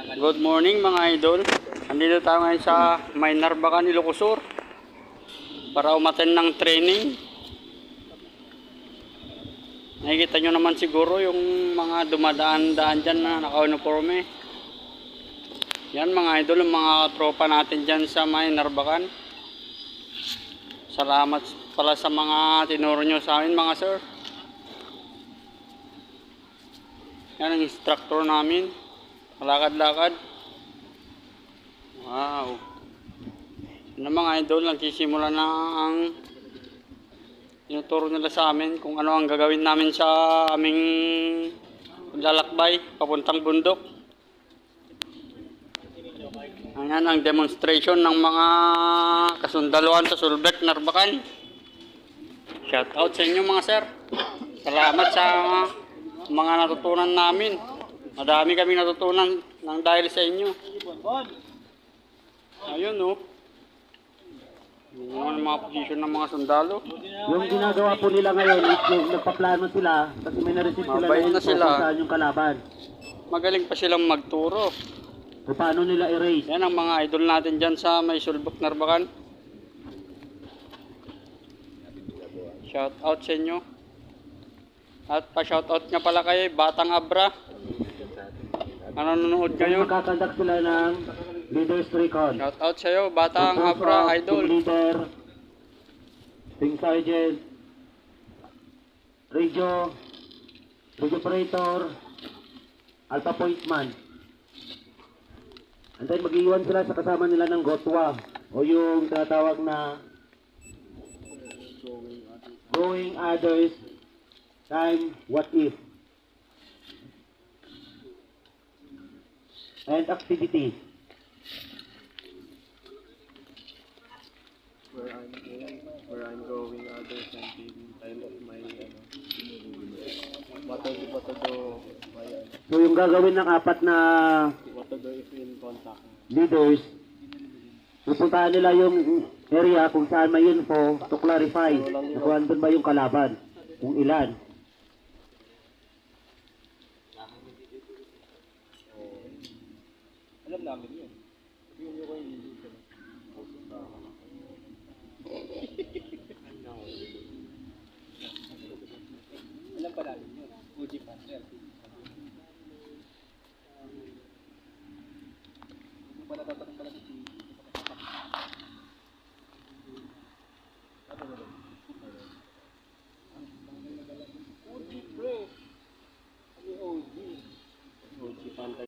Good morning mga idol. Andito tayo ngayon sa may Narbacan, Ilocos Sur para umattend ng training. Nakikita nyo naman siguro yung mga dumadaan-daan dyan na naka-uniforme. Yan mga idol, yung mga tropa natin dyan sa may Narbacan. Salamat pala sa mga tinuro nyo sa amin mga sir. Yan ang instructor namin. Lakad-lakad. Wow. Yan mga idol, nagsisimula na ang tinuturo nila sa amin kung ano ang gagawin namin sa aming paglalakbay papuntang bundok. Ayan ang demonstration ng mga kasundaluhan sa Sulbek, Narbacan. Shout out sa inyo mga sir. Salamat sa mga natutunan namin. Madami kami natutunan ng dahil sa inyo. Ayun oh. Yung mga posisyon ng mga sundalo. Yung ginagawa po nila ngayon is yung nagpaplano sila kasi may na-receive sila Mabait na sila. kung saan yung kalaban. Magaling pa silang magturo. Kung paano nila erase. Yan ang mga idol natin dyan sa may Sulbek, Narbacan. Shout out sa inyo. At pa-shout out nga pala kay Batang Abra. Nanonood Kaya kayo. makakandak sila ng Leaders Recon. Shout out sa iyo, Batang Abra idol. Team Leader, Team Sergeant, Radio Operator, Alpha Pointman. Antay mag-iwan sila sa kasama nila ng Gotwa o yung tinatawag na Going Others Time What If and Activity. Where I'm going, others and in time of my what to do my So yung gagawin ng apat na what to do if in contact. leaders, pupuntahan nila yung area kung saan may info to clarify kung andun ba yung kalaban, kung ilan. Alam namin yun. Yun yung